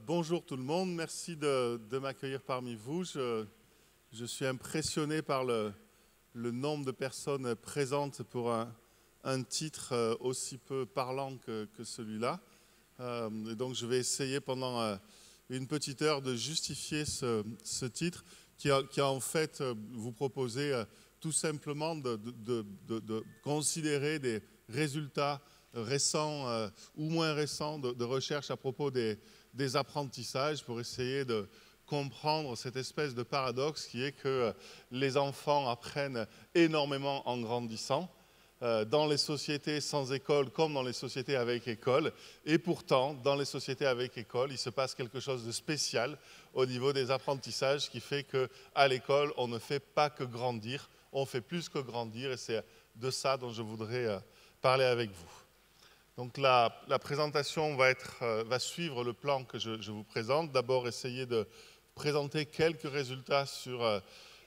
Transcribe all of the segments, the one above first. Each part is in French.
Bonjour tout le monde, merci de m'accueillir parmi vous. Je suis impressionné par le nombre de personnes présentes pour un titre aussi peu parlant que celui-là. Et donc je vais essayer pendant une petite heure de justifier ce titre qui a en fait vous proposer tout simplement de considérer des résultats récents ou moins récents de recherche à propos des apprentissages pour essayer de comprendre cette espèce de paradoxe qui est que les enfants apprennent énormément en grandissant dans les sociétés sans école comme dans les sociétés avec école. Et pourtant, dans les sociétés avec école, il se passe quelque chose de spécial au niveau des apprentissages qui fait qu'à l'école, on ne fait pas que grandir, on fait plus que grandir et c'est de ça dont je voudrais parler avec vous. Donc la présentation va suivre le plan que je vous présente. D'abord, essayer de présenter quelques résultats sur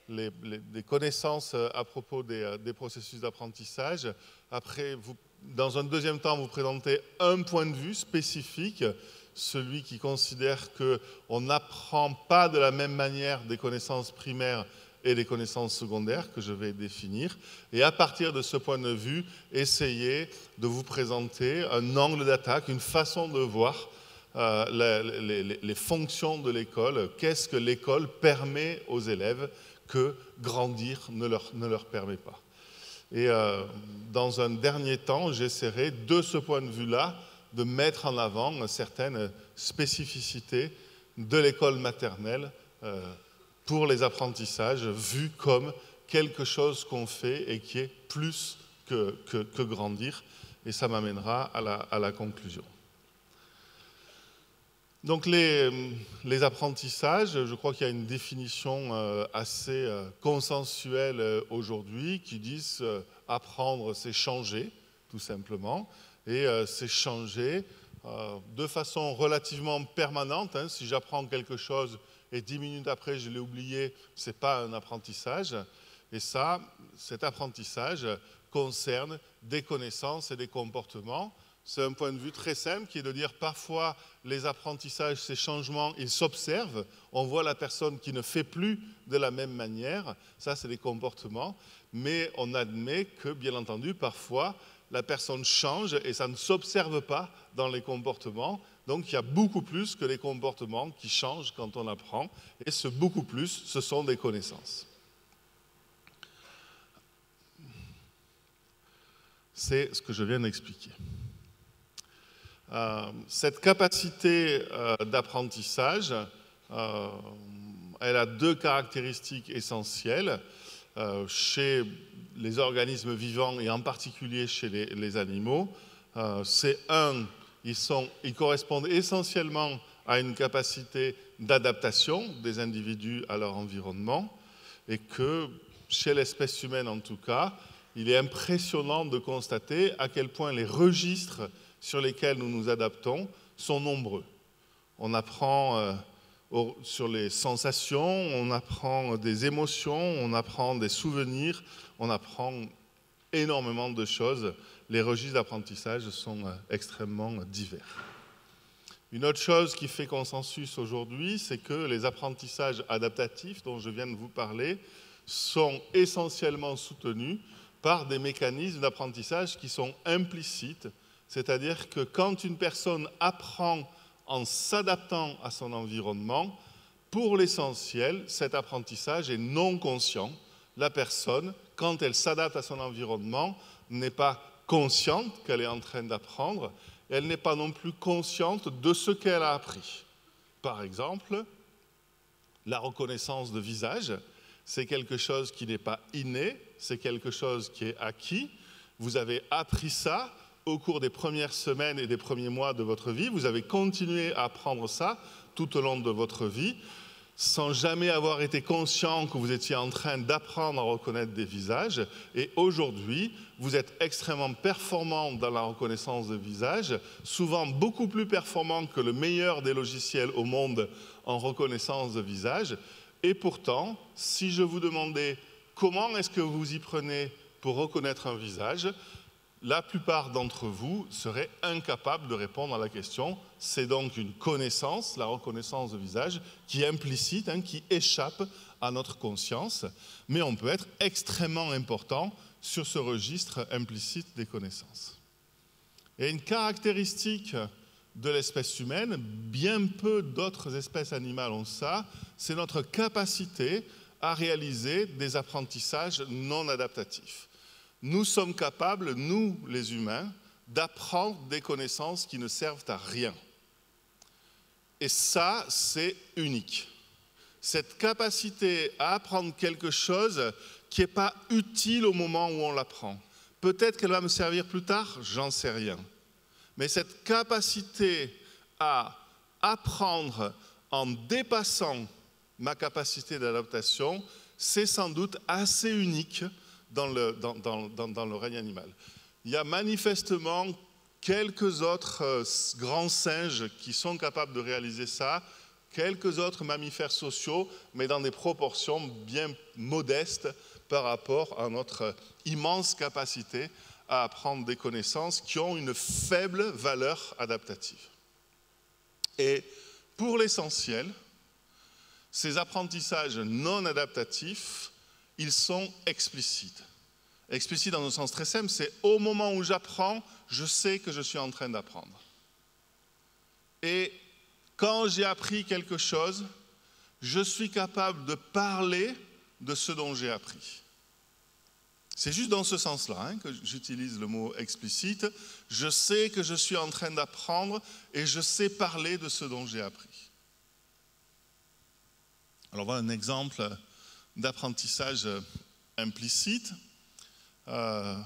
des connaissances à propos des processus d'apprentissage. Après, dans un deuxième temps, vous présenter un point de vue spécifique, celui qui considère qu'on n'apprend pas de la même manière des connaissances primaires et des connaissances secondaires que je vais définir. Et à partir de ce point de vue, essayer de vous présenter un angle d'attaque, une façon de voir les fonctions de l'école. Qu'est-ce que l'école permet aux élèves que grandir ne leur permet pas. Et dans un dernier temps, j'essaierai de ce point de vue-là de mettre en avant certaines spécificités de l'école maternelle pour les apprentissages, vu comme quelque chose qu'on fait et qui est plus que grandir. Et ça m'amènera à la conclusion. Donc les apprentissages, je crois qu'il y a une définition assez consensuelle aujourd'hui qui dit apprendre, c'est changer, tout simplement. Et c'est changer de façon relativement permanente. Si j'apprends quelque chose et 10 minutes après je l'ai oublié, ce n'est pas un apprentissage. Et cet apprentissage concerne des connaissances et des comportements. C'est un point de vue très simple qui est de dire parfois les apprentissages, ces changements, ils s'observent. On voit la personne qui ne fait plus de la même manière. Ça, c'est des comportements. Mais on admet que, bien entendu, parfois, la personne change et ça ne s'observe pas dans les comportements. Donc, il y a beaucoup plus que les comportements qui changent quand on apprend. Et ce beaucoup plus, ce sont des connaissances. C'est ce que je viens d'expliquer. Cette capacité d'apprentissage, elle a deux caractéristiques essentielles chez les organismes vivants et en particulier chez les animaux. C'est ils correspondent essentiellement à une capacité d'adaptation des individus à leur environnement et que chez l'espèce humaine en tout cas, il est impressionnant de constater à quel point les registres sur lesquels nous nous adaptons sont nombreux. On apprend sur les sensations, on apprend des émotions, on apprend des souvenirs, on apprend énormément de choses. Les registres d'apprentissage sont extrêmement divers. Une autre chose qui fait consensus aujourd'hui, c'est que les apprentissages adaptatifs dont je viens de vous parler sont essentiellement soutenus par des mécanismes d'apprentissage qui sont implicites. C'est-à-dire que quand une personne apprend en s'adaptant à son environnement, pour l'essentiel, cet apprentissage est non conscient. La personne, quand elle s'adapte à son environnement, n'est pas consciente qu'elle est en train d'apprendre, et elle n'est pas non plus consciente de ce qu'elle a appris. Par exemple, la reconnaissance de visage, c'est quelque chose qui n'est pas inné, c'est quelque chose qui est acquis. Vous avez appris ça au cours des premières semaines et des premiers mois de votre vie, vous avez continué à apprendre ça tout au long de votre vie, sans jamais avoir été conscient que vous étiez en train d'apprendre à reconnaître des visages. Et aujourd'hui, vous êtes extrêmement performant dans la reconnaissance de visages, souvent beaucoup plus performant que le meilleur des logiciels au monde en reconnaissance de visage. Et pourtant, si je vous demandais comment est-ce que vous y prenez pour reconnaître un visage, la plupart d'entre vous seraient incapables de répondre à la question. C'est donc une connaissance, la reconnaissance de visage, qui est implicite, qui échappe à notre conscience, mais on peut être extrêmement important sur ce registre implicite des connaissances. Et une caractéristique de l'espèce humaine, bien peu d'autres espèces animales ont ça, c'est notre capacité à réaliser des apprentissages non adaptatifs. Nous sommes capables, nous les humains, d'apprendre des connaissances qui ne servent à rien. Et ça, c'est unique. Cette capacité à apprendre quelque chose qui n'est pas utile au moment où on l'apprend. Peut-être qu'elle va me servir plus tard, j'en sais rien. Mais cette capacité à apprendre en dépassant ma capacité d'adaptation, c'est sans doute assez unique dans le règne animal. Il y a manifestement quelques autres grands singes qui sont capables de réaliser ça, quelques autres mammifères sociaux, mais dans des proportions bien modestes par rapport à notre immense capacité à apprendre des connaissances qui ont une faible valeur adaptative. Et pour l'essentiel, ces apprentissages non adaptatifs, ils sont explicites. Explicites dans un sens très simple, c'est au moment où j'apprends, je sais que je suis en train d'apprendre. Et quand j'ai appris quelque chose, je suis capable de parler de ce dont j'ai appris. C'est juste dans ce sens-là que j'utilise le mot explicite. Je sais que je suis en train d'apprendre et je sais parler de ce dont j'ai appris. Alors voilà un exemple d'apprentissage implicite. On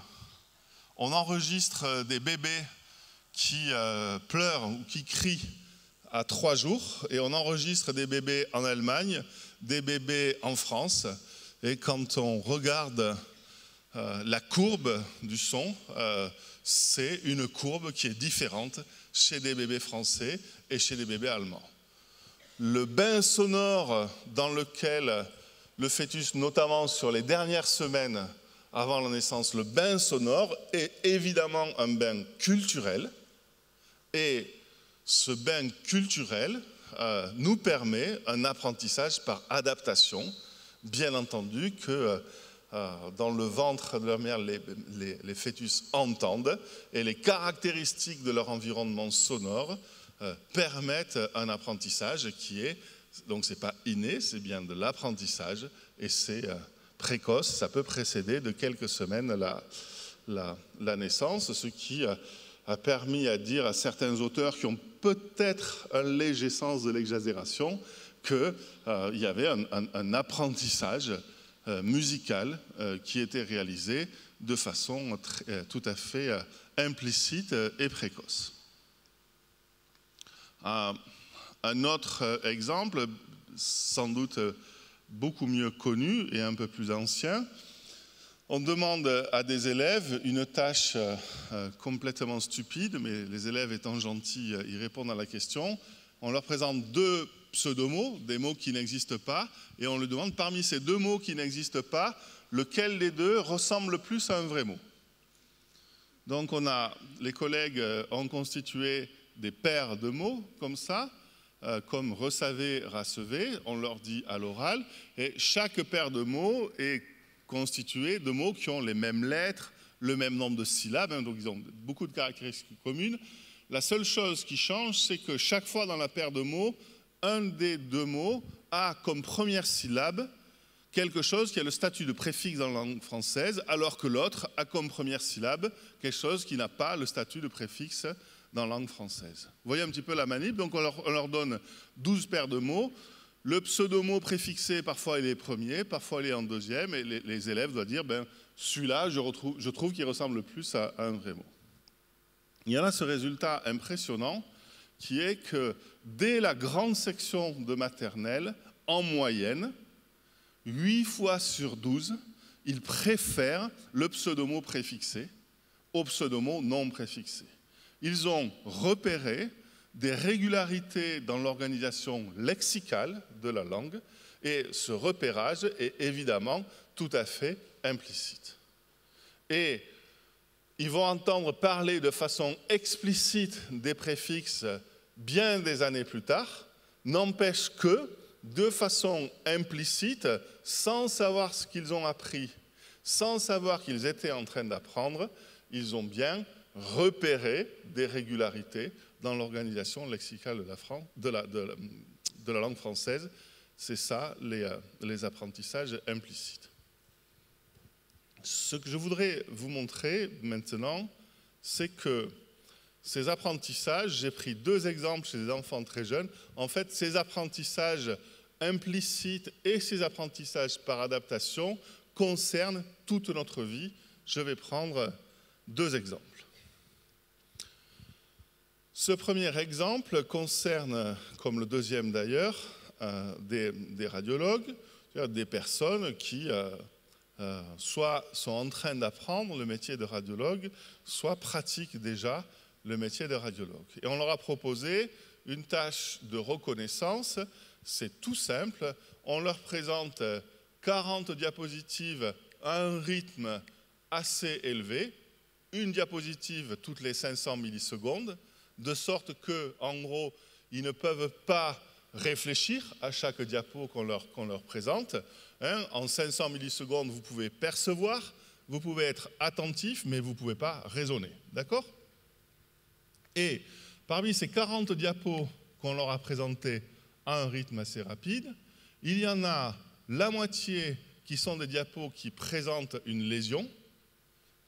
enregistre des bébés qui pleurent ou qui crient à 3 jours et on enregistre des bébés en Allemagne, des bébés en France. Et quand on regarde la courbe du son, c'est une courbe qui est différente chez des bébés français et chez des bébés allemands. Le bain sonore dans lequel le fœtus, notamment sur les dernières semaines avant la naissance, le bain sonore est évidemment un bain culturel. Et ce bain culturel nous permet un apprentissage par adaptation. Bien entendu que dans le ventre de la mère, les fœtus entendent et les caractéristiques de leur environnement sonore permettent un apprentissage qui est, donc c'est pas inné, c'est bien de l'apprentissage et c'est précoce, ça peut précéder de quelques semaines la naissance, ce qui a permis à dire à certains auteurs qui ont peut-être un léger sens de l'exagération qu'il y avait un apprentissage musical qui était réalisé de façon tout à fait implicite et précoce. Un autre exemple, sans doute beaucoup mieux connu et un peu plus ancien, on demande à des élèves une tâche complètement stupide, mais les élèves étant gentils, ils répondent à la question. On leur présente 2 pseudomots, des mots qui n'existent pas, et on leur demande parmi ces 2 mots qui n'existent pas, lequel des 2 ressemble le plus à un vrai mot. Donc les collègues ont constitué des paires de mots comme ça, comme recevez, racevez, on leur dit à l'oral, et chaque paire de mots est constituée de mots qui ont les mêmes lettres, le même nombre de syllabes, donc ils ont beaucoup de caractéristiques communes. La seule chose qui change, c'est que chaque fois dans la paire de mots, un des 2 mots a comme première syllabe quelque chose qui a le statut de préfixe dans la langue française, alors que l'autre a comme première syllabe quelque chose qui n'a pas le statut de préfixe dans la langue française. Vous voyez un petit peu la manip, donc on leur donne 12 paires de mots. Le pseudomot préfixé, parfois il est premier, parfois il est en deuxième, et les élèves doivent dire, celui-là, je trouve qu'il ressemble le plus à un vrai mot. Il y en a ce résultat impressionnant qui est que dès la grande section de maternelle, en moyenne, 8 fois sur 12, ils préfèrent le pseudomot préfixé au pseudomot non préfixé. Ils ont repéré des régularités dans l'organisation lexicale de la langue et ce repérage est évidemment tout à fait implicite. Et ils vont entendre parler de façon explicite des préfixes bien des années plus tard, n'empêche que, de façon implicite, sans savoir ce qu'ils ont appris, sans savoir qu'ils étaient en train d'apprendre, ils ont bien repéré des régularités dans l'organisation lexicale de la langue française. C'est ça, les apprentissages implicites. Ce que je voudrais vous montrer maintenant, c'est que ces apprentissages, j'ai pris 2 exemples chez des enfants très jeunes. En fait, ces apprentissages implicites et ces apprentissages par adaptation concernent toute notre vie. Je vais prendre 2 exemples. Ce premier exemple concerne, comme le deuxième d'ailleurs, des radiologues, c'est-à-dire des personnes qui soit sont en train d'apprendre le métier de radiologue, soit pratiquent déjà le métier de radiologue. Et on leur a proposé une tâche de reconnaissance. C'est tout simple. On leur présente 40 diapositives à un rythme assez élevé, une diapositive toutes les 500 millisecondes, de sorte que, en gros, ils ne peuvent pas réfléchir à chaque diapo qu'on leur présente. En 500 millisecondes, vous pouvez percevoir, vous pouvez être attentif, mais vous ne pouvez pas raisonner. D'accord ? Et parmi ces 40 diapos qu'on leur a présentés à un rythme assez rapide, il y en a la moitié qui sont des diapos qui présentent une lésion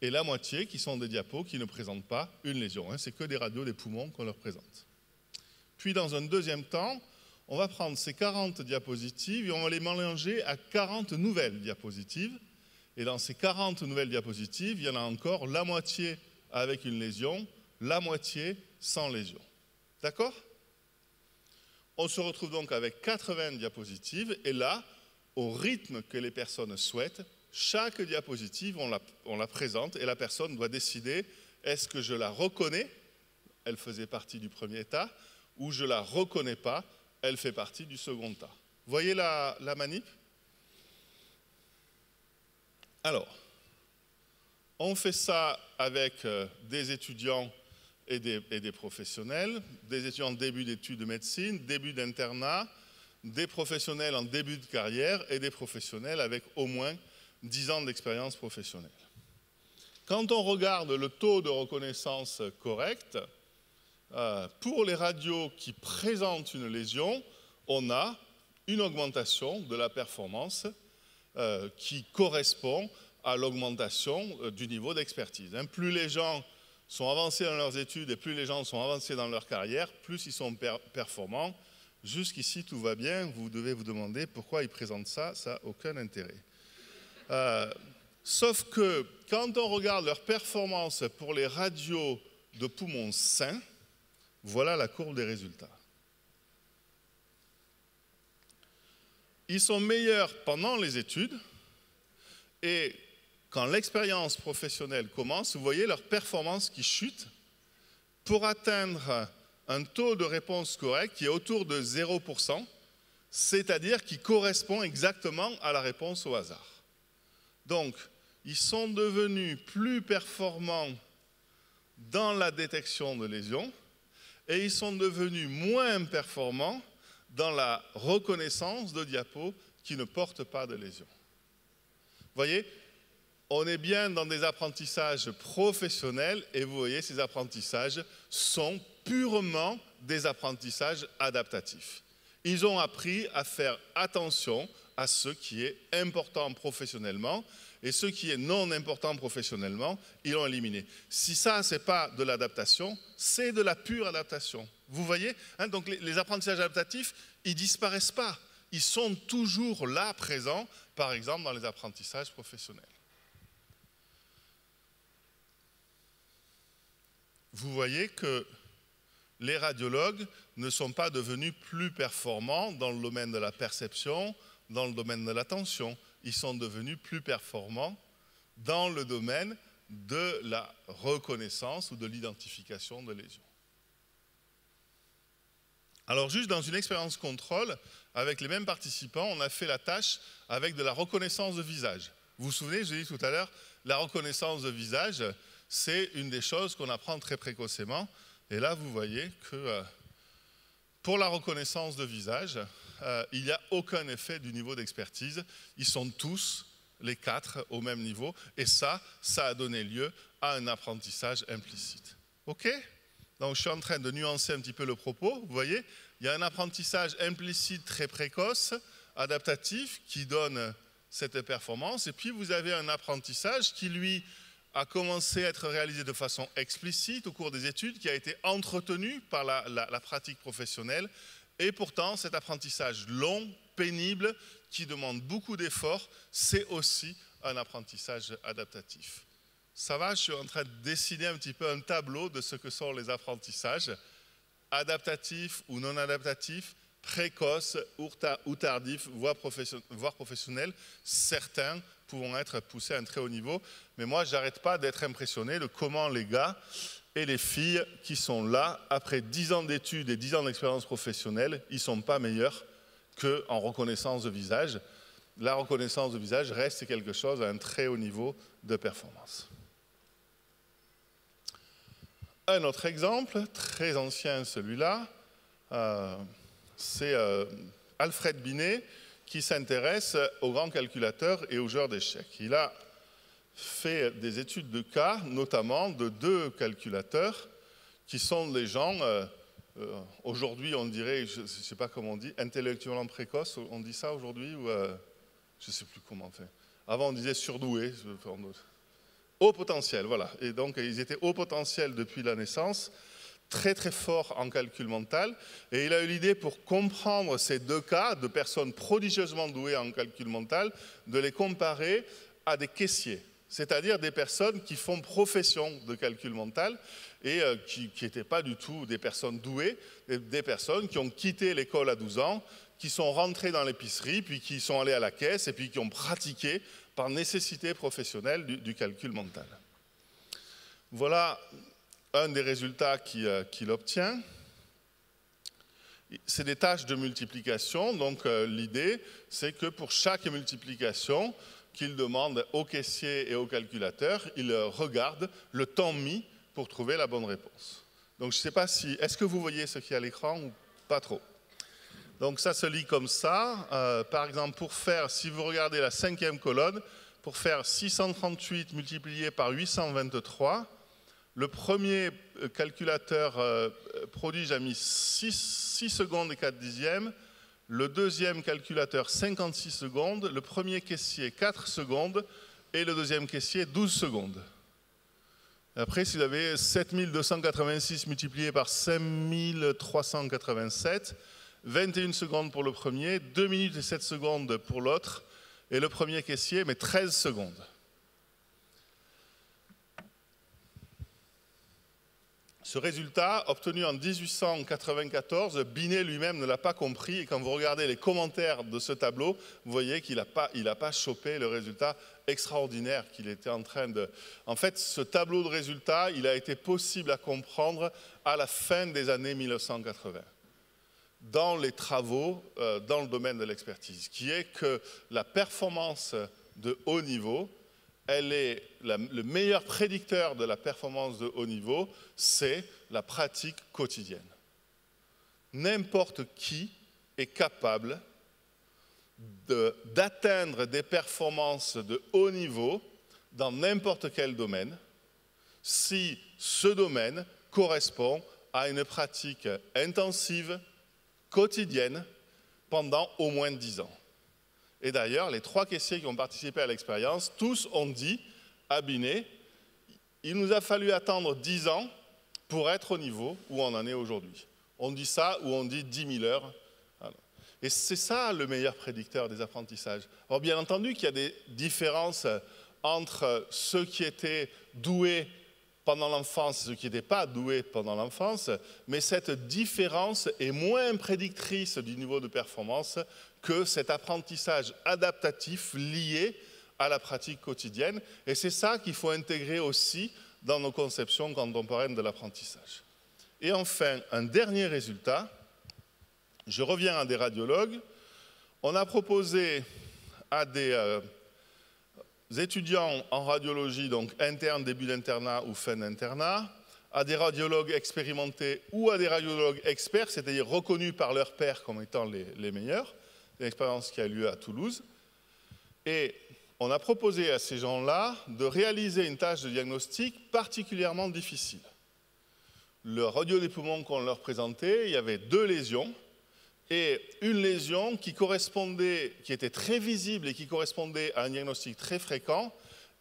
et la moitié qui sont des diapos qui ne présentent pas une lésion. C'est que des radios des poumons qu'on leur présente. Puis dans un deuxième temps, on va prendre ces 40 diapositives et on va les mélanger à 40 nouvelles diapositives. Et dans ces 40 nouvelles diapositives, il y en a encore la moitié avec une lésion, la moitié sans lésion. D'accord ? On se retrouve donc avec 80 diapositives et là, au rythme que les personnes souhaitent, chaque diapositive, on la présente et la personne doit décider, est-ce que je la reconnais, elle faisait partie du premier tas, ou je ne la reconnais pas, elle fait partie du second tas. Vous voyez la manip ? Alors, on fait ça avec des étudiants et des professionnels, des étudiants en début d'études de médecine, début d'internat, des professionnels en début de carrière et des professionnels avec au moins 10 ans d'expérience professionnelle. Quand on regarde le taux de reconnaissance correct, pour les radios qui présentent une lésion, on a une augmentation de la performance qui correspond à l'augmentation du niveau d'expertise. Plus les gens sont avancés dans leurs études et plus les gens sont avancés dans leur carrière, plus ils sont performants. Jusqu'ici, tout va bien. Vous devez vous demander pourquoi ils présentent ça. Ça n'a aucun intérêt. Sauf que quand on regarde leur performance pour les radios de poumons sains, voilà la courbe des résultats. Ils sont meilleurs pendant les études et quand l'expérience professionnelle commence, vous voyez leur performance qui chute pour atteindre un taux de réponse correct qui est autour de 0%, c'est-à-dire qui correspond exactement à la réponse au hasard. Donc, ils sont devenus plus performants dans la détection de lésions et ils sont devenus moins performants dans la reconnaissance de diapos qui ne portent pas de lésions. Vous voyez, on est bien dans des apprentissages professionnels et vous voyez, ces apprentissages sont purement des apprentissages adaptatifs. Ils ont appris à faire attention à ce qui est important professionnellement et ce qui est non important professionnellement, ils l'ont éliminé. Si ça, ce n'est pas de l'adaptation, c'est de la pure adaptation. Vous voyez, donc les apprentissages adaptatifs, ils ne disparaissent pas. Ils sont toujours là, présents, par exemple dans les apprentissages professionnels. Vous voyez que les radiologues ne sont pas devenus plus performants dans le domaine de la perception, dans le domaine de l'attention. Ils sont devenus plus performants dans le domaine de la reconnaissance ou de l'identification de lésions. Alors juste dans une expérience contrôle, avec les mêmes participants, on a fait la tâche avec de la reconnaissance de visage. Vous vous souvenez, je l'ai dit tout à l'heure, la reconnaissance de visage, c'est une des choses qu'on apprend très précocement. Et là, vous voyez que pour la reconnaissance de visage, il n'y a aucun effet du niveau d'expertise. Ils sont tous, les 4, au même niveau. Et ça a donné lieu à un apprentissage implicite. OK ? Donc, je suis en train de nuancer un petit peu le propos. Vous voyez, il y a un apprentissage implicite très précoce, adaptatif, qui donne cette performance. Et puis, vous avez un apprentissage qui, lui, a commencé à être réalisé de façon explicite au cours des études, qui a été entretenu par la pratique professionnelle. Et pourtant, cet apprentissage long, pénible, qui demande beaucoup d'efforts, c'est aussi un apprentissage adaptatif. Ça va, je suis en train de dessiner un petit peu un tableau de ce que sont les apprentissages, adaptatifs ou non adaptatifs, précoces ou tardifs, voire professionnels. Certains pouvant être poussés à un très haut niveau. Mais moi, je n'arrête pas d'être impressionné de comment les gars et les filles qui sont là, après 10 ans d'études et 10 ans d'expérience professionnelle, ils ne sont pas meilleurs qu'en reconnaissance de visage. La reconnaissance de visage reste quelque chose à un très haut niveau de performance. Un autre exemple, très ancien celui-là, c'est Alfred Binet qui s'intéresse aux grands calculateurs et aux joueurs d'échecs. Il a fait des études de cas, notamment de 2 calculateurs qui sont des gens, aujourd'hui on dirait, je ne sais pas comment on dit, intellectuellement précoces, on dit ça aujourd'hui ou je ne sais plus comment on fait. Avant on disait surdoués. Haut potentiel, voilà. Et donc, ils étaient haut potentiel depuis la naissance, très très forts en calcul mental. Et il a eu l'idée, pour comprendre ces 2 cas de personnes prodigieusement douées en calcul mental, de les comparer à des caissiers, c'est-à-dire des personnes qui font profession de calcul mental et qui n'étaient pas du tout des personnes douées, des personnes qui ont quitté l'école à 12 ans, qui sont rentrées dans l'épicerie, puis qui sont allées à la caisse et puis qui ont pratiqué par nécessité professionnelle du calcul mental. Voilà un des résultats qu'il obtient. C'est des tâches de multiplication, donc l'idée, c'est que pour chaque multiplication qu'il demande au caissier et au calculateur, il regarde le temps mis pour trouver la bonne réponse. Donc je ne sais pas si... Est-ce que vous voyez ce qu'il y a à l'écran ou pas trop ? Donc ça se lit comme ça. Par exemple, pour faire, si vous regardez la 5e colonne, pour faire 638 multiplié par 823, le premier calculateur prodige a mis 6 secondes et 4 dixièmes, le deuxième calculateur 56 secondes, le premier caissier 4 secondes et le deuxième caissier 12 secondes. Après, si vous avez 7286 multiplié par 5387, 21 secondes pour le premier, 2 minutes et 7 secondes pour l'autre, et le premier caissier met 13 secondes. Ce résultat, obtenu en 1894, Binet lui-même ne l'a pas compris, et quand vous regardez les commentaires de ce tableau, vous voyez qu'il n'a pas chopé le résultat extraordinaire qu'il était en train de... En fait, ce tableau de résultats, il a été possible à comprendre à la fin des années 1980. Dans les travaux dans le domaine de l'expertise, qui est que la performance de haut niveau, le meilleur prédicteur de la performance de haut niveau, c'est la pratique quotidienne. N'importe qui est capable d'atteindre des performances de haut niveau dans n'importe quel domaine, si ce domaine correspond à une pratique intensive, quotidienne, pendant au moins 10 ans. Et d'ailleurs, les 3 caissiers qui ont participé à l'expérience, tous ont dit à Binet, il nous a fallu attendre 10 ans pour être au niveau où on en est aujourd'hui. On dit ça ou on dit 10 000 heures. Et c'est ça le meilleur prédicteur des apprentissages. Alors bien entendu qu'il y a des différences entre ceux qui étaient doués pendant l'enfance, ceux qui n'étaient pas doués pendant l'enfance, mais cette différence est moins prédictrice du niveau de performance que cet apprentissage adaptatif lié à la pratique quotidienne. Et c'est ça qu'il faut intégrer aussi dans nos conceptions contemporaines de l'apprentissage. Et enfin, un dernier résultat, je reviens à des radiologues. On a proposé à des étudiants en radiologie, donc interne, début d'internat ou fin d'internat, à des radiologues expérimentés ou à des radiologues experts, c'est-à-dire reconnus par leurs pairs comme étant les meilleurs. C'est une expérience qui a lieu à Toulouse. Et on a proposé à ces gens-là de réaliser une tâche de diagnostic particulièrement difficile. Le radio des poumons qu'on leur présentait, il y avait 2 lésions et une lésion qui était très visible et qui correspondait à un diagnostic très fréquent,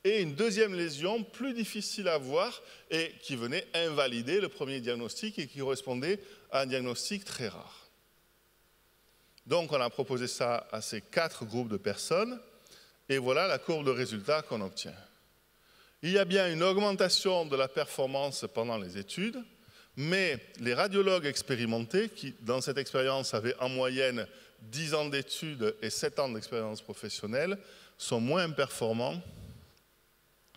et une deuxième lésion plus difficile à voir et qui venait invalider le premier diagnostic et qui correspondait à un diagnostic très rare. Donc on a proposé ça à ces 4 groupes de personnes et voilà la courbe de résultats qu'on obtient. Il y a bien une augmentation de la performance pendant les études, mais les radiologues expérimentés, qui dans cette expérience avaient en moyenne 10 ans d'études et 7 ans d'expérience professionnelle, sont moins performants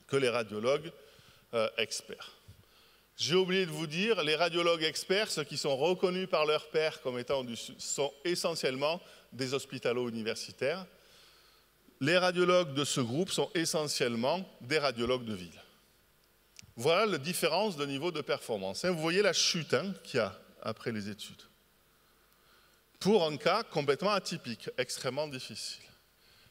que les radiologues experts. J'ai oublié de vous dire, les radiologues experts, ceux qui sont reconnus par leurs pairs comme étant sont essentiellement des hospitalo-universitaires. Les radiologues de ce groupe sont essentiellement des radiologues de ville. Voilà la différence de niveau de performance. Vous voyez la chute qu'il y a après les études. Pour un cas complètement atypique, extrêmement difficile.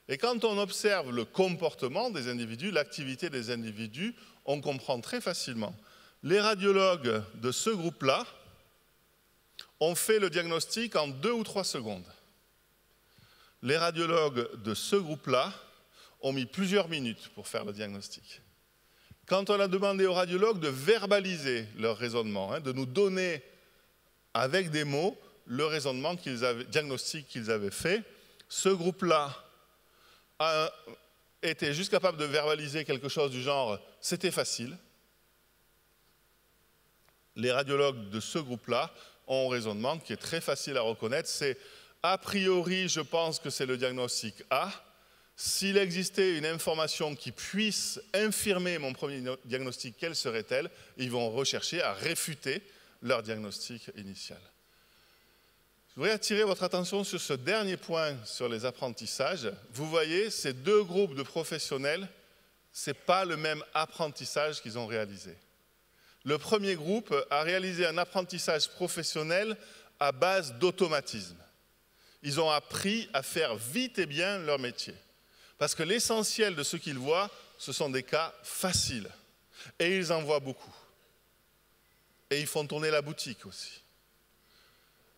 Et quand on observe le comportement des individus, l'activité des individus, on comprend très facilement. Les radiologues de ce groupe-là ont fait le diagnostic en 2 ou 3 secondes. Les radiologues de ce groupe-là ont mis plusieurs minutes pour faire le diagnostic. Quand on a demandé aux radiologues de verbaliser leur raisonnement, de nous donner avec des mots le raisonnement diagnostic qu'ils avaient fait, ce groupe-là a été juste capable de verbaliser quelque chose du genre « c'était facile ». Les radiologues de ce groupe-là ont un raisonnement qui est très facile à reconnaître, c'est « a priori, je pense que c'est le diagnostic A ». S'il existait une information qui puisse infirmer mon premier diagnostic, quelle serait-elle? Ils vont rechercher à réfuter leur diagnostic initial. Je voudrais attirer votre attention sur ce dernier point sur les apprentissages. Vous voyez, ces 2 groupes de professionnels, ce n'est pas le même apprentissage qu'ils ont réalisé. Le premier groupe a réalisé un apprentissage professionnel à base d'automatisme. Ils ont appris à faire vite et bien leur métier. Parce que l'essentiel de ce qu'ils voient, ce sont des cas faciles. Et ils en voient beaucoup. Et ils font tourner la boutique aussi.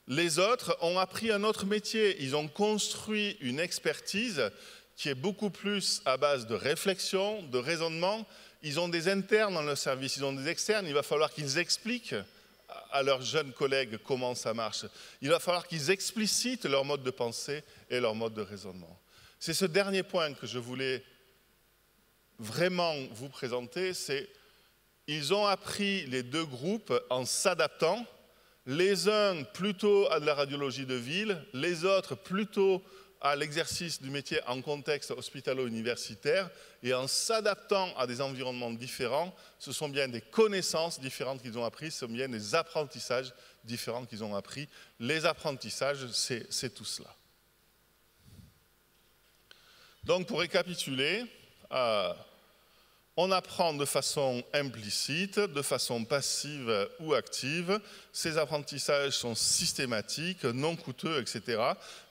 Les autres ont appris un autre métier. Ils ont construit une expertise qui est beaucoup plus à base de réflexion, de raisonnement. Ils ont des internes dans leur service, ils ont des externes. Il va falloir qu'ils expliquent à leurs jeunes collègues comment ça marche. Il va falloir qu'ils explicitent leur mode de pensée et leur mode de raisonnement. C'est ce dernier point que je voulais vraiment vous présenter, c'est ils ont appris les 2 groupes en s'adaptant, les uns plutôt à de la radiologie de ville, les autres plutôt à l'exercice du métier en contexte hospitalo-universitaire, et en s'adaptant à des environnements différents, ce sont bien des connaissances différentes qu'ils ont apprises, ce sont bien des apprentissages différents qu'ils ont appris. Les apprentissages, c'est tout cela. Donc, pour récapituler, on apprend de façon implicite, de façon passive ou active. Ces apprentissages sont systématiques, non coûteux, etc.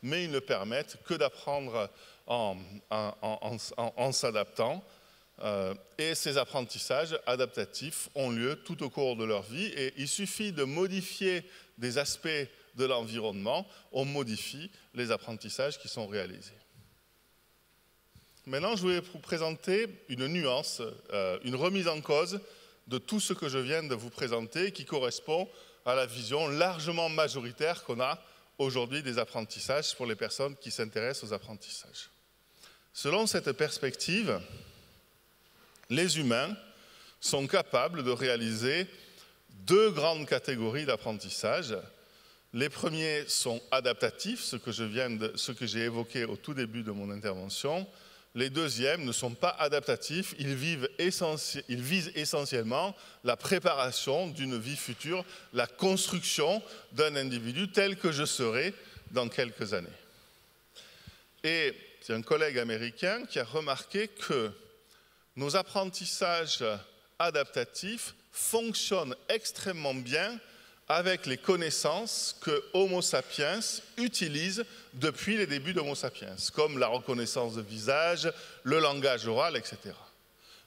Mais ils ne permettent que d'apprendre en s'adaptant. Et ces apprentissages adaptatifs ont lieu tout au cours de leur vie. Et il suffit de modifier des aspects de l'environnement, on modifie les apprentissages qui sont réalisés. Maintenant, je voulais vous présenter une nuance, une remise en cause de tout ce que je viens de vous présenter qui correspond à la vision largement majoritaire qu'on a aujourd'hui des apprentissages pour les personnes qui s'intéressent aux apprentissages. Selon cette perspective, les humains sont capables de réaliser 2 grandes catégories d'apprentissage. Les premiers sont adaptatifs, ce que j'ai évoqué au tout début de mon intervention. Les deuxièmes ne sont pas adaptatifs, ils visent essentiellement la préparation d'une vie future, la construction d'un individu tel que je serai dans quelques années. Et c'est un collègue américain qui a remarqué que nos apprentissages adaptatifs fonctionnent extrêmement bien avec les connaissances que Homo sapiens utilise depuis les débuts d'Homo sapiens, comme la reconnaissance de visage, le langage oral, etc.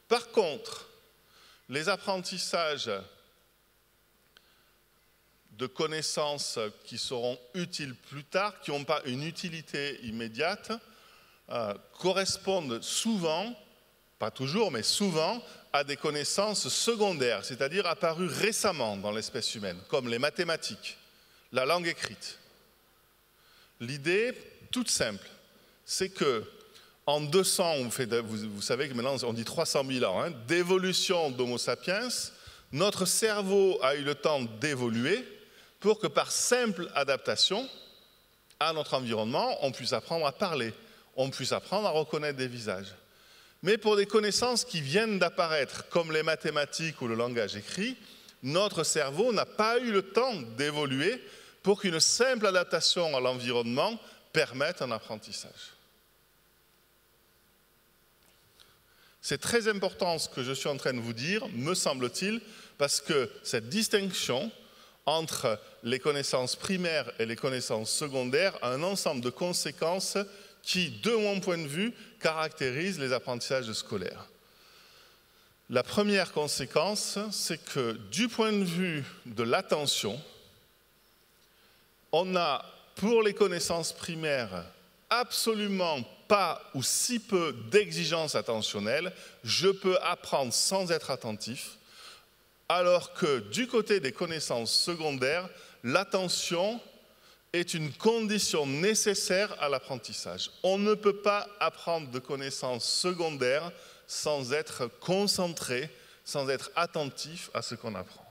Par contre, les apprentissages de connaissances qui seront utiles plus tard, qui n'ont pas une utilité immédiate, correspondent souvent, pas toujours, mais souvent, à des connaissances secondaires, c'est-à-dire apparues récemment dans l'espèce humaine, comme les mathématiques, la langue écrite. L'idée, toute simple, c'est que en 200, vous savez que maintenant on dit 300 000 ans, d'évolution d'Homo sapiens, notre cerveau a eu le temps d'évoluer pour que par simple adaptation à notre environnement, on puisse apprendre à parler, on puisse apprendre à reconnaître des visages. Mais pour des connaissances qui viennent d'apparaître, comme les mathématiques ou le langage écrit, notre cerveau n'a pas eu le temps d'évoluer pour qu'une simple adaptation à l'environnement permette un apprentissage. C'est très important ce que je suis en train de vous dire, me semble-t-il, parce que cette distinction entre les connaissances primaires et les connaissances secondaires a un ensemble de conséquences qui, de mon point de vue, caractérisent les apprentissages scolaires. La première conséquence, c'est que du point de vue de l'attention, on n'a pour les connaissances primaires absolument pas ou si peu d'exigences attentionnelles. Je peux apprendre sans être attentif, alors que du côté des connaissances secondaires, l'attention est une condition nécessaire à l'apprentissage. On ne peut pas apprendre de connaissances secondaires sans être concentré, sans être attentif à ce qu'on apprend.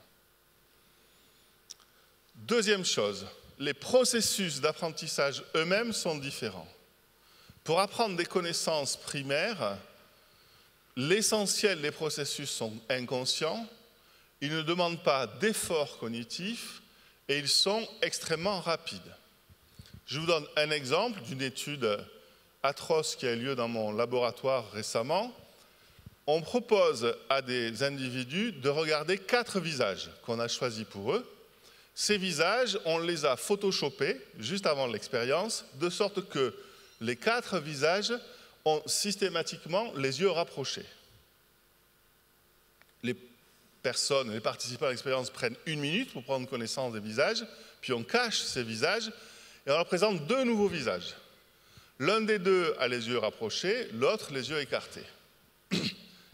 Deuxième chose, les processus d'apprentissage eux-mêmes sont différents. Pour apprendre des connaissances primaires, l'essentiel des processus sont inconscients, ils ne demandent pas d'efforts cognitifs et ils sont extrêmement rapides. Je vous donne un exemple d'une étude atroce qui a eu lieu dans mon laboratoire récemment. On propose à des individus de regarder 4 visages qu'on a choisis pour eux. Ces visages, on les a photoshopés juste avant l'expérience, de sorte que les 4 visages ont systématiquement les yeux rapprochés. Les participants à l'expérience prennent 1 minute pour prendre connaissance des visages, puis on cache ces visages et on leur présente 2 nouveaux visages. L'un des 2 a les yeux rapprochés, l'autre les yeux écartés.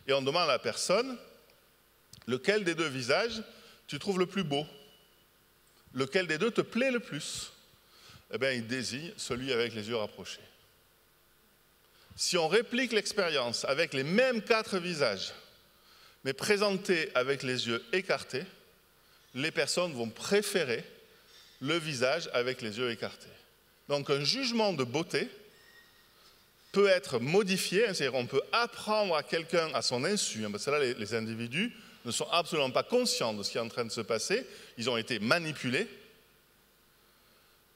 Et on demande à la personne, lequel des 2 visages tu trouves le plus beau? Lequel des 2 te plaît le plus? Eh bien, il désigne celui avec les yeux rapprochés. Si on réplique l'expérience avec les mêmes 4 visages, mais présentés avec les yeux écartés, les personnes vont préférer le visage avec les yeux écartés. Donc un jugement de beauté peut être modifié, c'est-à-dire on peut apprendre à quelqu'un à son insu, parce que là les individus ne sont absolument pas conscients de ce qui est en train de se passer, ils ont été manipulés.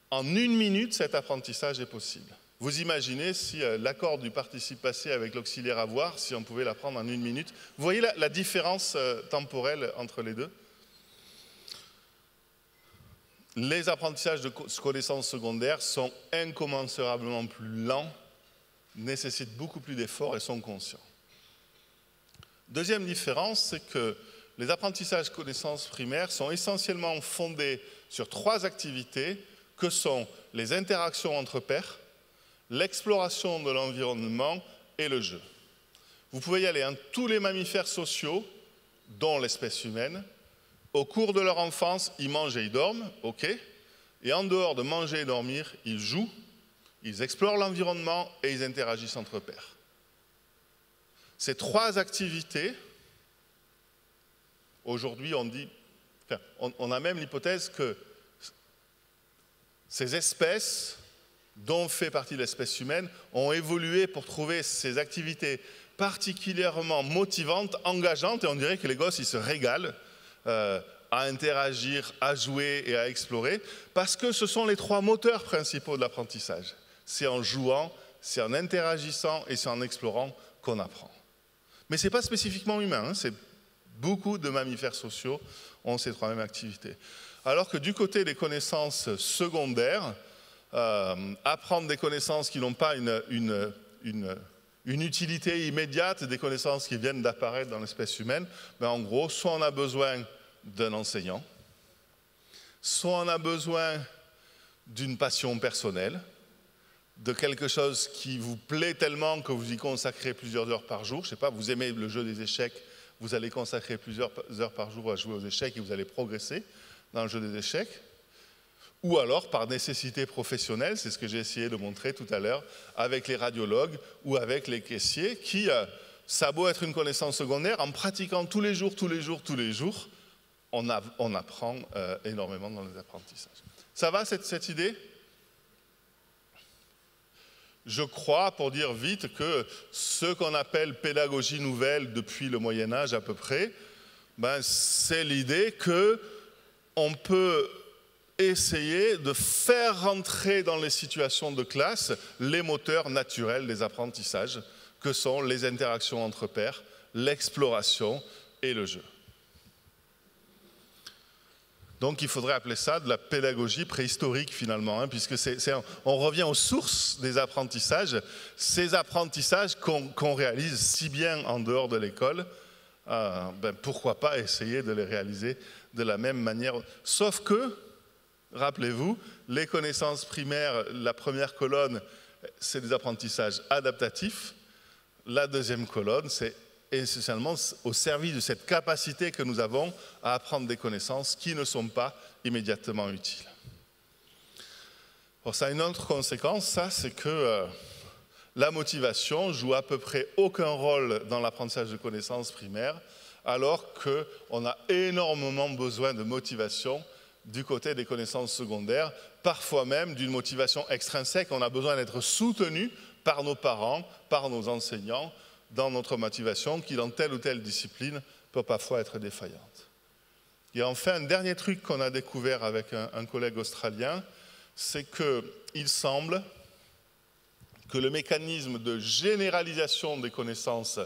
En 1 minute, cet apprentissage est possible. Vous imaginez si l'accord du participe passé avec l'auxiliaire avoir, si on pouvait l'apprendre en 1 minute. Vous voyez la différence temporelle entre les deux? Les apprentissages de connaissances secondaires sont incommensurablement plus lents, nécessitent beaucoup plus d'efforts et sont conscients. Deuxième différence, c'est que les apprentissages de connaissances primaires sont essentiellement fondés sur 3 activités que sont les interactions entre pairs, l'exploration de l'environnement et le jeu. Vous pouvez y aller, tous les mammifères sociaux, dont l'espèce humaine, au cours de leur enfance, ils mangent et ils dorment, ok, et en dehors de manger et dormir, ils jouent, ils explorent l'environnement et ils interagissent entre pairs. Ces 3 activités, aujourd'hui on a même l'hypothèse que ces espèces, dont fait partie l'espèce humaine, ont évolué pour trouver ces activités particulièrement motivantes, engageantes, et on dirait que les gosses ils se régalent à interagir, à jouer et à explorer, parce que ce sont les 3 moteurs principaux de l'apprentissage. C'est en jouant, c'est en interagissant et c'est en explorant qu'on apprend. Mais ce n'est pas spécifiquement humain, hein, beaucoup de mammifères sociaux ont ces trois mêmes activités. Alors que du côté des connaissances secondaires, apprendre des connaissances qui n'ont pas une utilité immédiate, des connaissances qui viennent d'apparaître dans l'espèce humaine, ben en gros, soit on a besoin d'un enseignant, soit on a besoin d'une passion personnelle, de quelque chose qui vous plaît tellement que vous y consacrez plusieurs heures par jour. Je ne sais pas, vous aimez le jeu des échecs, vous allez consacrer plusieurs heures par jour à jouer aux échecs et vous allez progresser dans le jeu des échecs. Ou alors par nécessité professionnelle, c'est ce que j'ai essayé de montrer tout à l'heure, avec les radiologues ou avec les caissiers, qui, ça a beau être une connaissance secondaire, en pratiquant tous les jours, on apprend énormément dans les apprentissages. Ça va cette idée ? Je crois, pour dire vite, que ce qu'on appelle pédagogie nouvelle depuis le Moyen-Âge à peu près, ben, c'est l'idée qu'on peut essayer de faire rentrer dans les situations de classe les moteurs naturels des apprentissages, que sont les interactions entre pairs, l'exploration et le jeu. Donc il faudrait appeler ça de la pédagogie préhistorique finalement, hein, puisque on revient aux sources des apprentissages, ces apprentissages qu'on réalise si bien en dehors de l'école, ben, pourquoi pas essayer de les réaliser de la même manière. Sauf que, rappelez-vous, les connaissances primaires, la première colonne, c'est des apprentissages adaptatifs, la deuxième colonne, c'est essentiellement au service de cette capacité que nous avons à apprendre des connaissances qui ne sont pas immédiatement utiles. Bon, ça a une autre conséquence, ça, c'est que la motivation joue à peu près aucun rôle dans l'apprentissage de connaissances primaires, alors qu'on a énormément besoin de motivation du côté des connaissances secondaires, parfois même d'une motivation extrinsèque. On a besoin d'être soutenu par nos parents, par nos enseignants, dans notre motivation qui, dans telle ou telle discipline, peut parfois être défaillante. Et enfin, un dernier truc qu'on a découvert avec un collègue australien, c'est qu'il semble que le mécanisme de généralisation des connaissances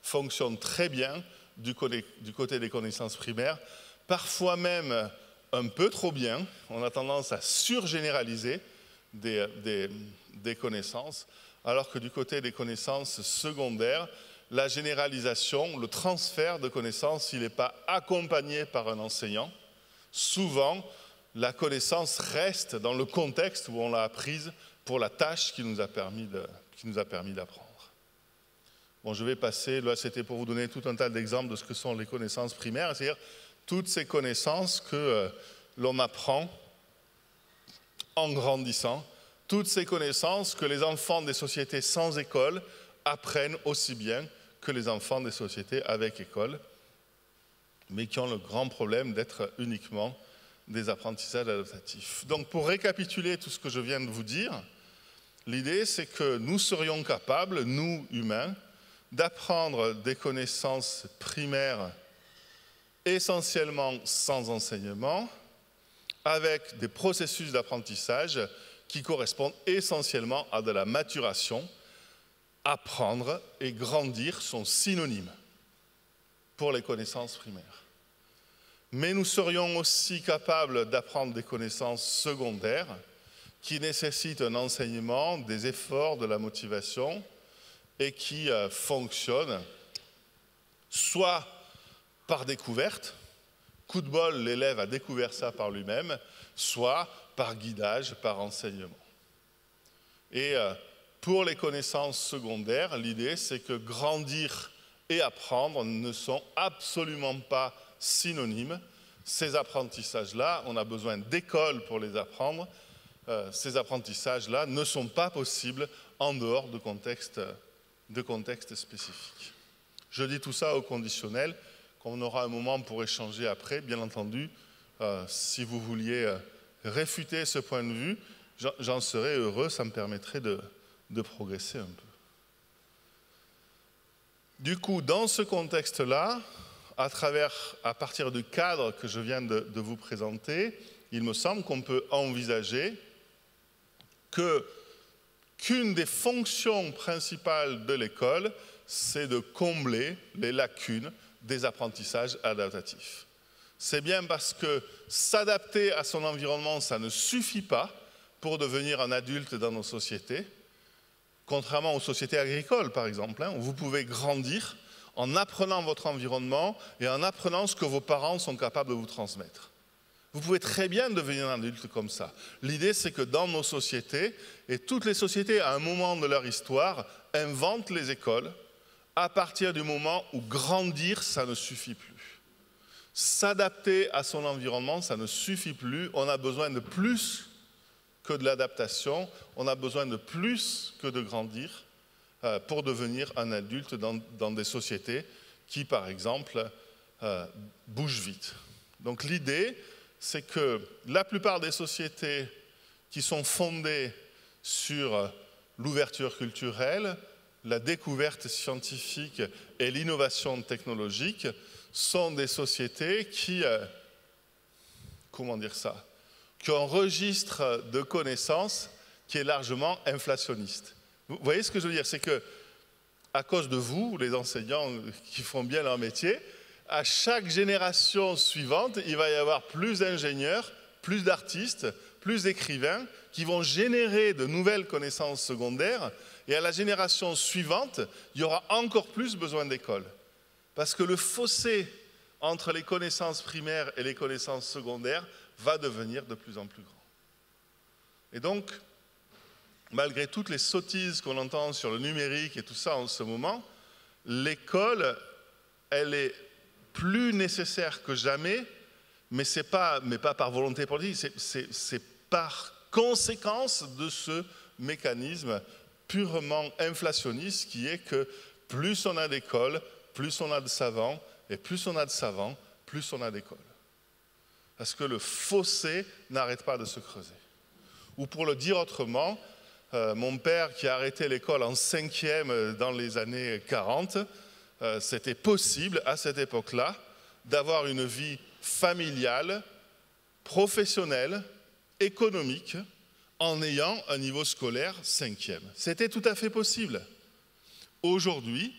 fonctionne très bien du côté des connaissances primaires, parfois même un peu trop bien. On a tendance à surgénéraliser des connaissances, alors que du côté des connaissances secondaires, la généralisation, le transfert de connaissances, il n'est pas accompagné par un enseignant. Souvent, la connaissance reste dans le contexte où on l'a apprise pour la tâche qui nous a permis d'apprendre. Bon, je vais passer, là c'était pour vous donner tout un tas d'exemples de ce que sont les connaissances primaires, c'est-à-dire toutes ces connaissances que l'on apprend en grandissant, toutes ces connaissances que les enfants des sociétés sans école apprennent aussi bien que les enfants des sociétés avec école, mais qui ont le grand problème d'être uniquement des apprentissages adaptatifs. Donc pour récapituler tout ce que je viens de vous dire, l'idée c'est que nous serions capables, nous humains, d'apprendre des connaissances primaires essentiellement sans enseignement, avec des processus d'apprentissage qui correspondent essentiellement à de la maturation. Apprendre et grandir sont synonymes pour les connaissances primaires. Mais nous serions aussi capables d'apprendre des connaissances secondaires qui nécessitent un enseignement, des efforts, de la motivation et qui fonctionnent soit par découverte, coup de bol, l'élève a découvert ça par lui-même, soit par guidage, par enseignement. Et pour les connaissances secondaires, l'idée c'est que grandir et apprendre ne sont absolument pas synonymes. Ces apprentissages-là, on a besoin d'écoles pour les apprendre. Ces apprentissages-là ne sont pas possibles en dehors de contextes spécifiques. Je dis tout ça au conditionnel, qu'on aura un moment pour échanger après, bien entendu. Si vous vouliez réfuter ce point de vue, j'en serais heureux, ça me permettrait de progresser un peu. Du coup, dans ce contexte-là, à partir du cadre que je viens de vous présenter, il me semble qu'on peut envisager qu'une des fonctions principales de l'école, c'est de combler les lacunes des apprentissages adaptatifs. C'est bien parce que s'adapter à son environnement, ça ne suffit pas pour devenir un adulte dans nos sociétés, contrairement aux sociétés agricoles, par exemple, où vous pouvez grandir en apprenant votre environnement et en apprenant ce que vos parents sont capables de vous transmettre. Vous pouvez très bien devenir un adulte comme ça. L'idée, c'est que dans nos sociétés, et toutes les sociétés, à un moment de leur histoire, inventent les écoles à partir du moment où grandir, ça ne suffit plus. S'adapter à son environnement, ça ne suffit plus. On a besoin de plus que de l'adaptation. On a besoin de plus que de grandir pour devenir un adulte dans des sociétés qui, par exemple, bougent vite. Donc l'idée, c'est que la plupart des sociétés qui sont fondées sur l'ouverture culturelle, la découverte scientifique et l'innovation technologique sont des sociétés qui, qui ont un registre de connaissances qui est largement inflationniste. Vous voyez ce que je veux dire? C'est que, à cause de vous, les enseignants qui font bien leur métier, à chaque génération suivante, il va y avoir plus d'ingénieurs, plus d'artistes, plus d'écrivains qui vont générer de nouvelles connaissances secondaires. Et à la génération suivante, il y aura encore plus besoin d'écoles. Parce que le fossé entre les connaissances primaires et les connaissances secondaires va devenir de plus en plus grand. Et donc, malgré toutes les sottises qu'on entend sur le numérique et tout ça en ce moment, l'école, elle est plus nécessaire que jamais, mais pas par volonté politique, c'est par conséquence de ce mécanisme purement inflationniste qui est que plus on a d'écoles, plus on a de savants, et plus on a de savants, plus on a d'écoles. Parce que le fossé n'arrête pas de se creuser. Ou pour le dire autrement, mon père qui a arrêté l'école en 5e dans les années 40, c'était possible à cette époque-là d'avoir une vie familiale, professionnelle, économique, en ayant un niveau scolaire 5e. C'était tout à fait possible. Aujourd'hui,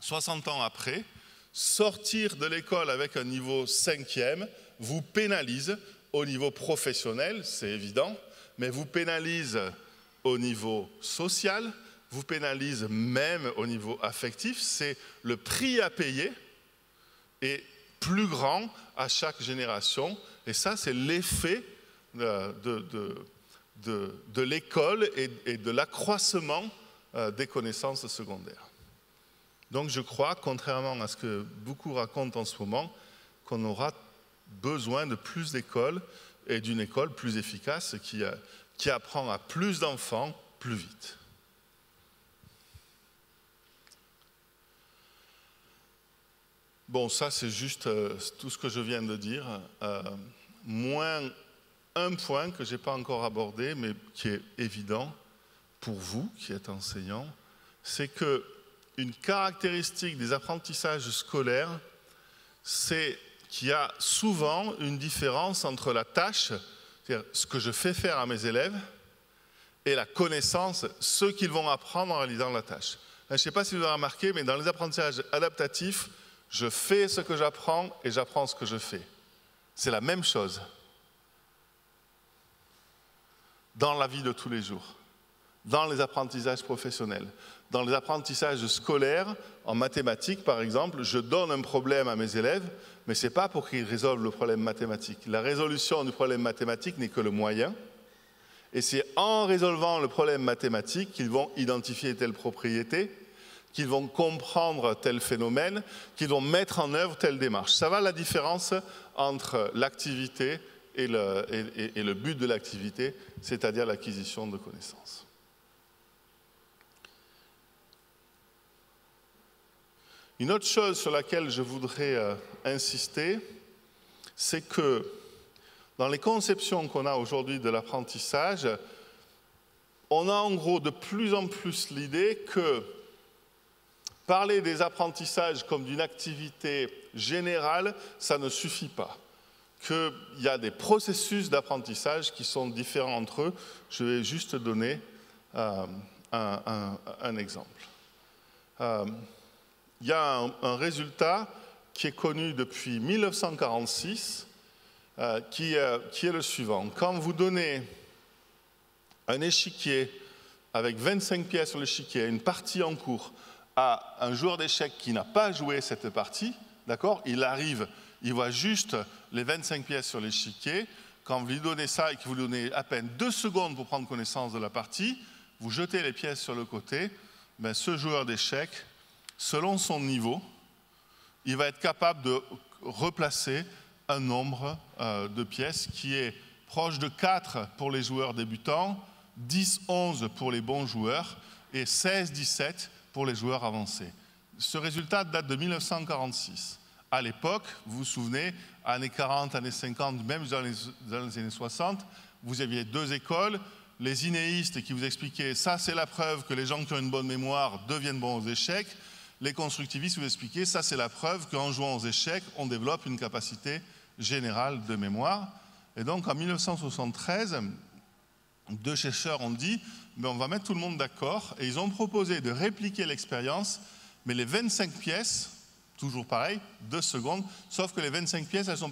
60 ans après, sortir de l'école avec un niveau 5e vous pénalise au niveau professionnel, c'est évident, mais vous pénalise au niveau social, vous pénalise même au niveau affectif. C'est le prix à payer est plus grand à chaque génération. Et ça, c'est l'effet de l'école et de l'accroissement des connaissances secondaires. Donc je crois, contrairement à ce que beaucoup racontent en ce moment, qu'on aura besoin de plus d'écoles et d'une école plus efficace qui apprend à plus d'enfants plus vite. Bon, ça c'est juste tout ce que je viens de dire, moins un point que je n'ai pas encore abordé, mais qui est évident pour vous qui êtes enseignants, c'est qu'une caractéristique des apprentissages scolaires, c'est qu'il y a souvent une différence entre la tâche, c'est-à-dire ce que je fais faire à mes élèves, et la connaissance, ce qu'ils vont apprendre en réalisant la tâche. Je ne sais pas si vous avez remarqué, mais dans les apprentissages adaptatifs, je fais ce que j'apprends et j'apprends ce que je fais. C'est la même chose dans la vie de tous les jours, dans les apprentissages professionnels. Dans les apprentissages scolaires, en mathématiques par exemple, je donne un problème à mes élèves, mais ce n'est pas pour qu'ils résolvent le problème mathématique. La résolution du problème mathématique n'est que le moyen, et c'est en résolvant le problème mathématique qu'ils vont identifier telle propriété, qu'ils vont comprendre tel phénomène, qu'ils vont mettre en œuvre telle démarche. Ça va la différence entre l'activité et le but de l'activité, c'est-à-dire l'acquisition de connaissances. Une autre chose sur laquelle je voudrais insister, c'est que dans les conceptions qu'on a aujourd'hui de l'apprentissage, on a en gros de plus en plus l'idée que parler des apprentissages comme d'une activité générale, ça ne suffit pas. Qu'il y a des processus d'apprentissage qui sont différents entre eux. Je vais juste donner un exemple. il y a un résultat qui est connu depuis 1946, qui est le suivant. Quand vous donnez un échiquier avec 25 pièces sur l'échiquier, une partie en cours, à un joueur d'échecs qui n'a pas joué cette partie, d'accord, il arrive, il voit juste les 25 pièces sur l'échiquier. Quand vous lui donnez ça et que vous lui donnez à peine 2 secondes pour prendre connaissance de la partie, vous jetez les pièces sur le côté, ben ce joueur d'échecs, selon son niveau, il va être capable de replacer un nombre de pièces qui est proche de 4 pour les joueurs débutants, 10-11 pour les bons joueurs et 16-17 pour les joueurs avancés. Ce résultat date de 1946. À l'époque, vous vous souvenez, années 40, années 50, même dans les années 60, vous aviez 2 écoles. Les inéistes qui vous expliquaient ça, c'est la preuve que les gens qui ont une bonne mémoire deviennent bons aux échecs. Les constructivistes vous expliquaient ça, c'est la preuve qu'en jouant aux échecs, on développe une capacité générale de mémoire. Et donc en 1973, 2 chercheurs ont dit mais on va mettre tout le monde d'accord et ils ont proposé de répliquer l'expérience, mais les 25 pièces, toujours pareil, 2 secondes, sauf que les 25 pièces, elles sont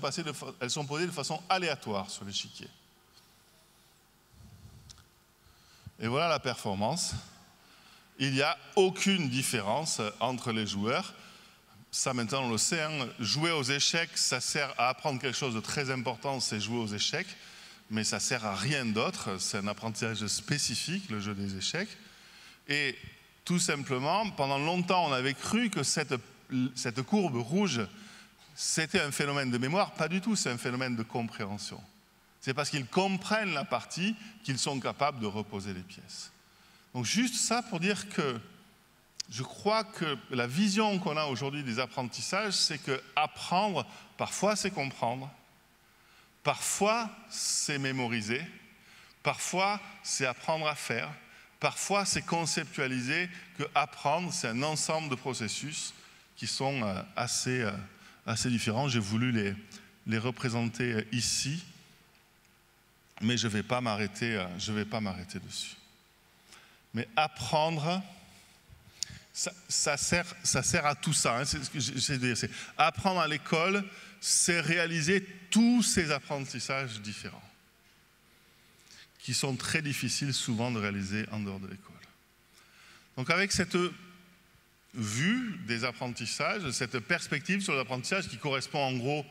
posées de façon aléatoire sur l'échiquier. Et voilà la performance. Il n'y a aucune différence entre les joueurs. Ça maintenant on le sait, hein. Jouer aux échecs, ça sert à apprendre quelque chose de très important, c'est jouer aux échecs. Mais ça ne sert à rien d'autre, c'est un apprentissage spécifique, le jeu des échecs. Et tout simplement, pendant longtemps, on avait cru que cette courbe rouge, c'était un phénomène de mémoire. Pas du tout, c'est un phénomène de compréhension. C'est parce qu'ils comprennent la partie qu'ils sont capables de reposer les pièces. Donc juste ça pour dire que je crois que la vision qu'on a aujourd'hui des apprentissages, c'est que apprendre, parfois c'est comprendre, parfois, c'est mémoriser, parfois, c'est apprendre à faire, parfois, c'est conceptualiser que apprendre, c'est un ensemble de processus qui sont assez différents. J'ai voulu les représenter ici, mais je ne vais pas m'arrêter dessus. Mais apprendre, ça sert à tout ça. Hein, c'est ce que j'essaie de dire. C'est apprendre à l'école, c'est réaliser tous ces apprentissages différents qui sont très difficiles souvent de réaliser en dehors de l'école. Donc avec cette vue des apprentissages, cette perspective sur l'apprentissage qui correspond en gros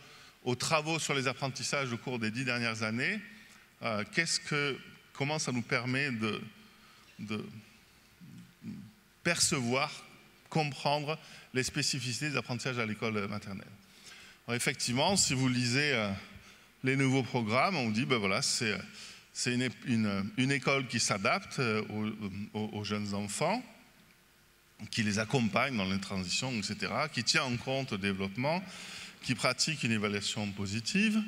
aux travaux sur les apprentissages au cours des 10 dernières années, comment ça nous permet de percevoir, comprendre les spécificités des apprentissages à l'école maternelle. Alors effectivement, si vous lisez les nouveaux programmes, on vous dit ben voilà, c'est une école qui s'adapte aux jeunes enfants, qui les accompagne dans les transitions, etc., qui tient en compte le développement, qui pratique une évaluation positive,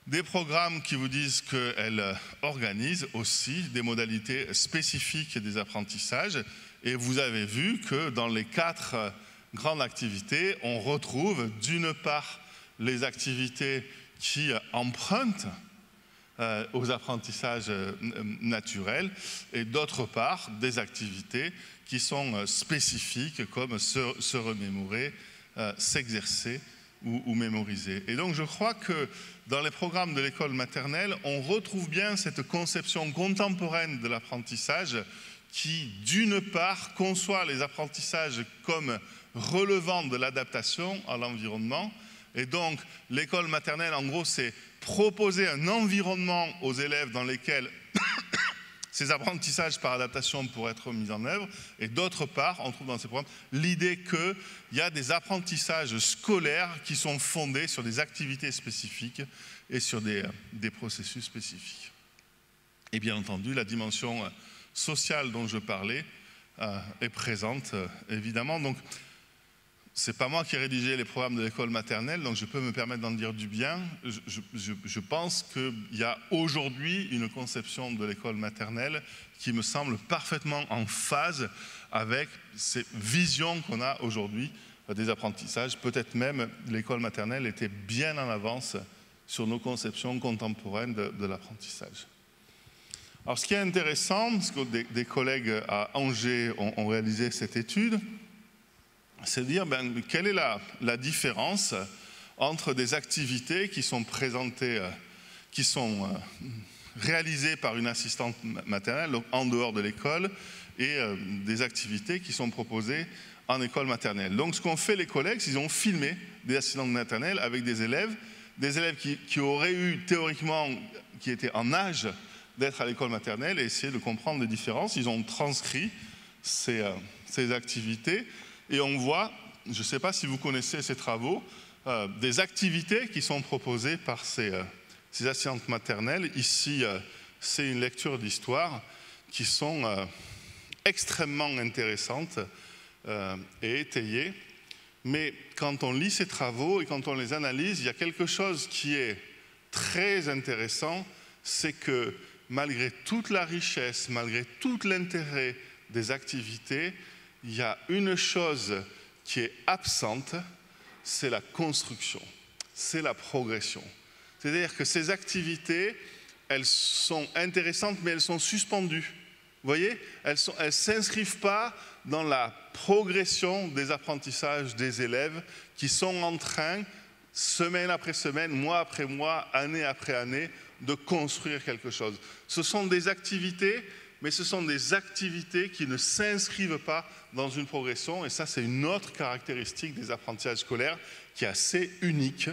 des programmes qui vous disent qu'elle organise aussi des modalités spécifiques des apprentissages, et vous avez vu que dans les 4 grandes activités, on retrouve d'une part les activités qui empruntent aux apprentissages naturels et d'autre part des activités qui sont spécifiques comme se remémorer, s'exercer ou mémoriser. Et donc je crois que dans les programmes de l'école maternelle, on retrouve bien cette conception contemporaine de l'apprentissage qui, d'une part, conçoit les apprentissages comme relevant de l'adaptation à l'environnement. Et donc, l'école maternelle, en gros, c'est proposer un environnement aux élèves dans lequel ces apprentissages par adaptation pourraient être mis en œuvre. Et d'autre part, on trouve dans ces programmes l'idée qu'il y a des apprentissages scolaires qui sont fondés sur des activités spécifiques et sur des processus spécifiques. Et bien entendu, la dimension sociale dont je parlais est présente, évidemment. Donc, ce n'est pas moi qui ai rédigé les programmes de l'école maternelle, donc je peux me permettre d'en dire du bien. Je pense qu'il y a aujourd'hui une conception de l'école maternelle qui me semble parfaitement en phase avec ces visions qu'on a aujourd'hui des apprentissages. Peut-être même l'école maternelle était bien en avance sur nos conceptions contemporaines de l'apprentissage. Alors ce qui est intéressant, parce que des collègues à Angers ont réalisé cette étude, c'est de dire quelle est la différence entre des activités qui sont présentées, qui sont réalisées par une assistante maternelle, donc en dehors de l'école, et des activités qui sont proposées en école maternelle. Donc ce qu'ont fait les collègues, ils ont filmé des assistantes maternelles avec des élèves qui auraient eu théoriquement, qui étaient en âge d'être à l'école maternelle, et essayer de comprendre les différences. Ils ont transcrit ces activités, et on voit, je ne sais pas si vous connaissez ces travaux, des activités qui sont proposées par ces assistantes maternelles. Ici, c'est une lecture d'histoire qui sont extrêmement intéressantes et étayées. Mais quand on lit ces travaux et quand on les analyse, il y a quelque chose qui est très intéressant, c'est que malgré toute la richesse, malgré tout l'intérêt des activités, il y a une chose qui est absente, c'est la construction, c'est la progression. C'est-à-dire que ces activités, elles sont intéressantes, mais elles sont suspendues. Vous voyez, elles ne s'inscrivent pas dans la progression des apprentissages des élèves qui sont en train, semaine après semaine, mois après mois, année après année, de construire quelque chose. Ce sont des activités, mais ce sont des activités qui ne s'inscrivent pas dans une progression. Et ça, c'est une autre caractéristique des apprentissages scolaires qui est assez unique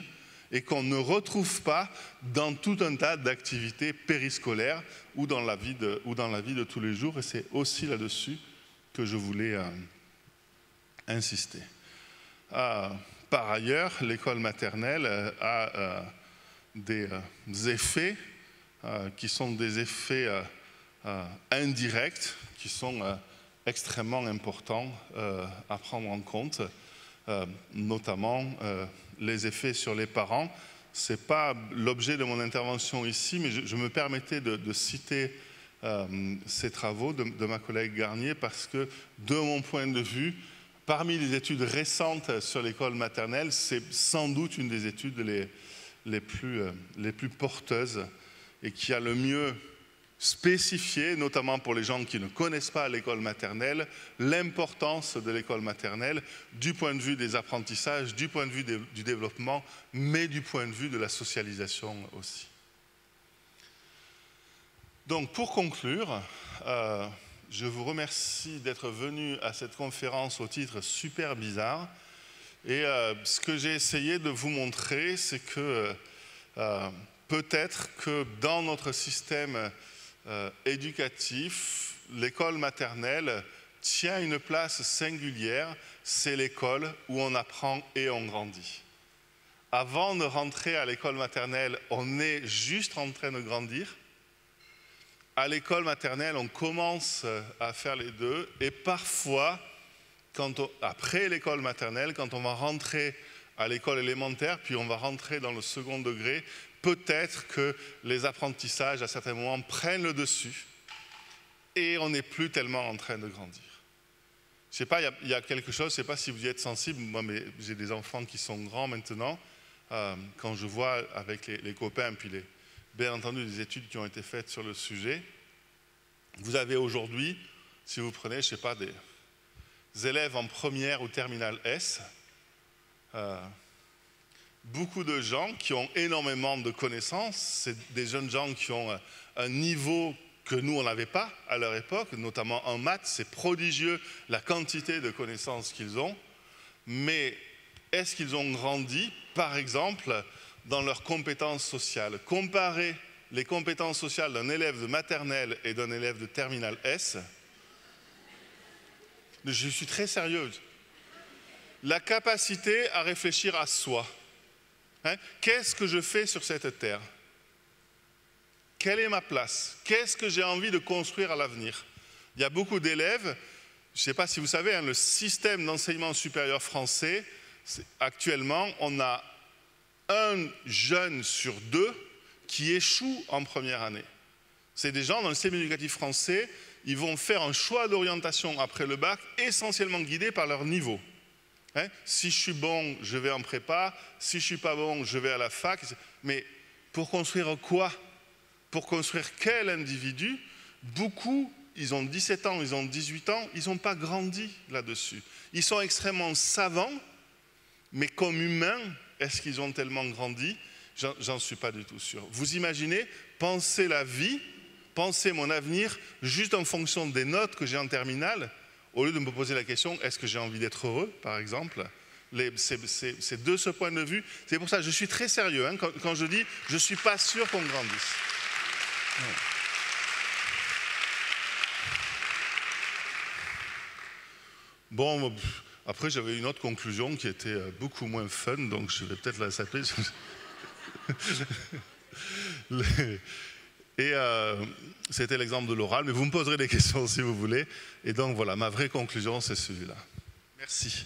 et qu'on ne retrouve pas dans tout un tas d'activités périscolaires ou dans la vie de tous les jours. Et c'est aussi là-dessus que je voulais insister. Par ailleurs, l'école maternelle a des effets qui sont des effets indirects, qui sont extrêmement importants à prendre en compte, notamment les effets sur les parents. Ce n'est pas l'objet de mon intervention ici, mais je me permettais de citer ces travaux de ma collègue Garnier parce que, de mon point de vue, parmi les études récentes sur l'école maternelle, c'est sans doute une des études les plus porteuses et qui a le mieux spécifié, notamment pour les gens qui ne connaissent pas l'école maternelle, l'importance de l'école maternelle du point de vue des apprentissages, du point de vue du développement, mais du point de vue de la socialisation aussi. Donc pour conclure, je vous remercie d'être venu à cette conférence au titre super bizarre. Et ce que j'ai essayé de vous montrer, c'est que peut-être que dans notre système éducatif, l'école maternelle tient une place singulière. C'est l'école où on apprend et on grandit. Avant de rentrer à l'école maternelle, on est juste en train de grandir. À l'école maternelle, on commence à faire les deux. Et parfois, après l'école maternelle, quand on va rentrer à l'école élémentaire, puis on va rentrer dans le second degré, peut-être que les apprentissages, à certains moments, prennent le dessus et on n'est plus tellement en train de grandir. Je ne sais pas, il y a quelque chose, je ne sais pas si vous y êtes sensible, moi mais j'ai des enfants qui sont grands maintenant, quand je vois avec les copains, puis bien entendu des études qui ont été faites sur le sujet, vous avez aujourd'hui, si vous prenez, je ne sais pas, des élèves en première ou terminale S, beaucoup de gens qui ont énormément de connaissances, c'est des jeunes gens qui ont un niveau que nous, on n'avait pas à leur époque, notamment en maths, c'est prodigieux la quantité de connaissances qu'ils ont, mais est-ce qu'ils ont grandi, par exemple, dans leurs compétences sociales? Comparer les compétences sociales d'un élève de maternelle et d'un élève de terminale S, je suis très sérieuse. La capacité à réfléchir à soi. Qu'est-ce que je fais sur cette terre? Quelle est ma place? Qu'est-ce que j'ai envie de construire à l'avenir? Il y a beaucoup d'élèves, je ne sais pas si vous savez, le système d'enseignement supérieur français, actuellement, on a un jeune sur deux qui échoue en première année. C'est des gens dans le système éducatif français, ils vont faire un choix d'orientation après le bac essentiellement guidé par leur niveau. Si je suis bon, je vais en prépa. Si je ne suis pas bon, je vais à la fac. Mais pour construire quoi? Pour construire quel individu? Beaucoup ils ont 17 ans, ils ont 18 ans, ils n'ont pas grandi là-dessus. Ils sont extrêmement savants, mais comme humains, est-ce qu'ils ont tellement grandi? J'en suis pas du tout sûr. Vous imaginez, penser la vie, penser mon avenir, juste en fonction des notes que j'ai en terminale, au lieu de me poser la question, est-ce que j'ai envie d'être heureux, par exemple? C'est de ce point de vue, c'est pour ça que je suis très sérieux hein, quand je dis, je ne suis pas sûr qu'on grandisse. Ouais. Bon, après j'avais une autre conclusion qui était beaucoup moins fun, donc je vais peut-être la saper. Et c'était l'exemple de l'oral, mais vous me poserez des questions si vous voulez. Et donc voilà, ma vraie conclusion, c'est celui-là. Merci.